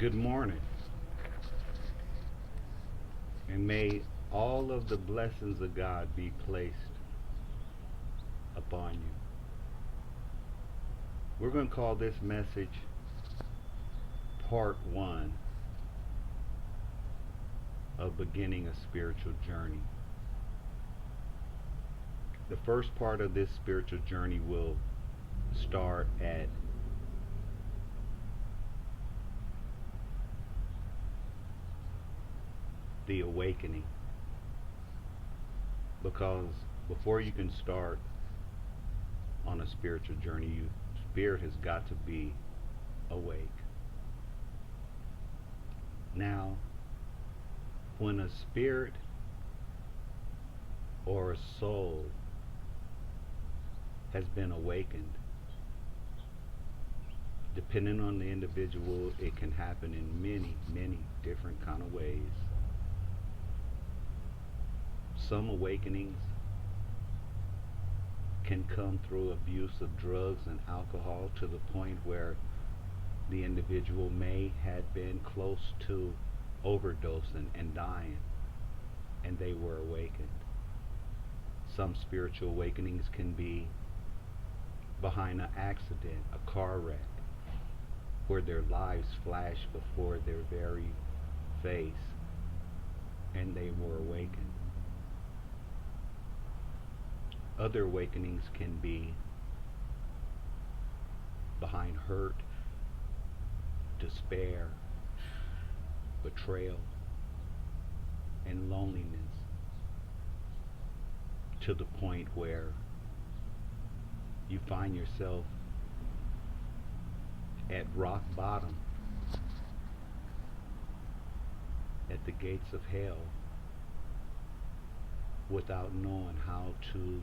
Good morning, and may all of the blessings of God be placed upon you. We're going to call this message part one of beginning a spiritual journey. The first part of this spiritual journey will start at the awakening, because before you can start on a spiritual journey, your spirit has got to be awake. Now, when a spirit or a soul has been awakened, depending on the individual, it can happen in many different kind of ways. Some awakenings can come through abuse of drugs and alcohol to the point where the individual may have been close to overdosing and dying, and they were awakened. Some spiritual awakenings can be behind an accident, a car wreck, where their lives flashed before their very face and they were awakened. Other awakenings can be behind hurt, despair, betrayal, and loneliness, to the point where you find yourself at rock bottom, at the gates of hell, without knowing how to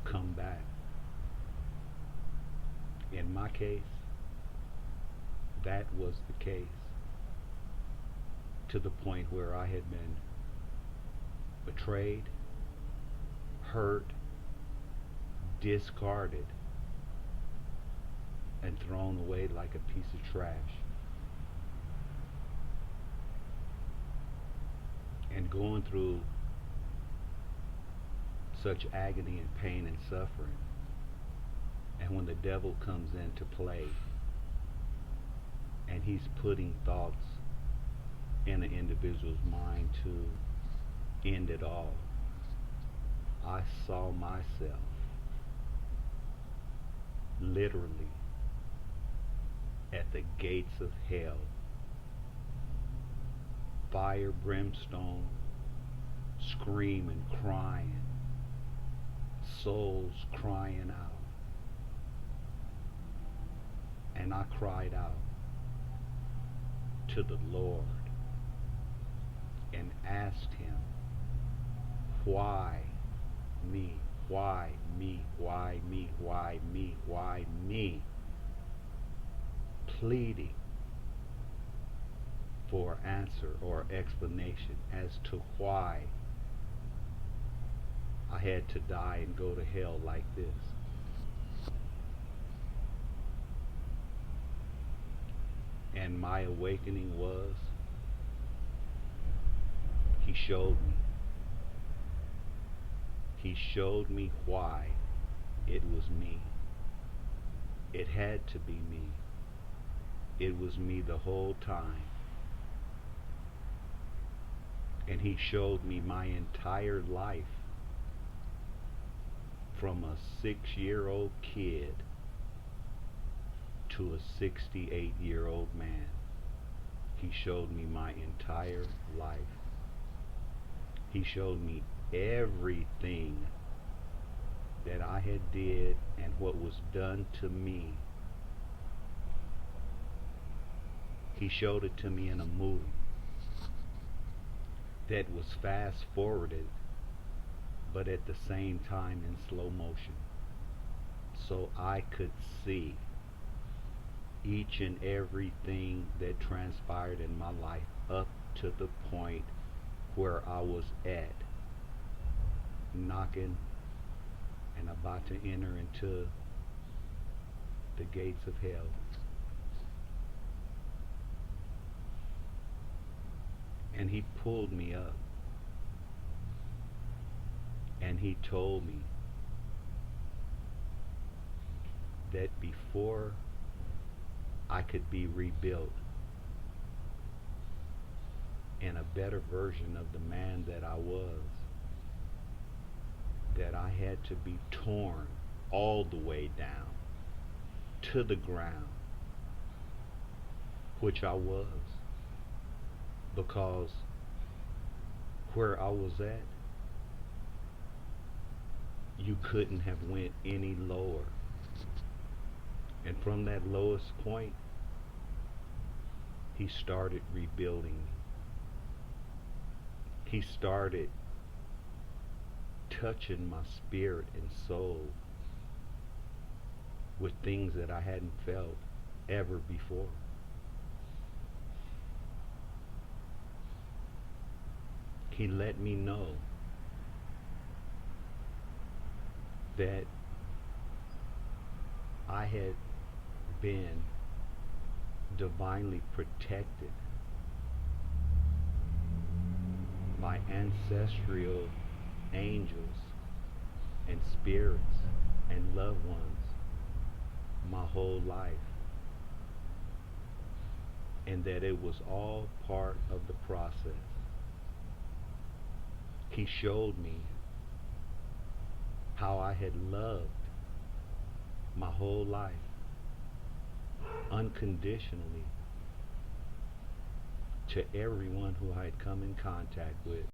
come back. In my case, that was the case, to the point where I had been betrayed, hurt, discarded, and thrown away like a piece of trash. And going through such agony and pain and suffering. And when the devil comes into play and he's putting thoughts in an individual's mind to end it all, I saw myself literally at the gates of hell, fire, brimstone, screaming, crying, souls crying out. And I cried out to the Lord and asked him, why me? Why me? Why me? Why me? Why me? Pleading for answer or explanation as to why I had to die and go to hell like this. And my awakening was, he showed me. He showed me why it was me. It had to be me. It was me the whole time. And he showed me my entire life, from a 6-year-old kid to a 68-year-old man. He showed me my entire life. He showed me everything that I had did and what was done to me. He showed it to me in a movie that was fast forwarded, but at the same time in slow motion, so I could see each and everything that transpired in my life up to the point where I was at, knocking and about to enter into the gates of hell. And he pulled me up and he told me that before I could be rebuilt in a better version of the man that I was, that I had to be torn all the way down to the ground, which I was, because where I was at, you couldn't have went any lower. And from that lowest point, he started rebuilding me. He started touching my spirit and soul with things that I hadn't felt ever before. He let me know that I had been divinely protected by ancestral angels and spirits and loved ones my whole life, and that it was all part of the process. He showed me how I had loved my whole life unconditionally to everyone who I had come in contact with.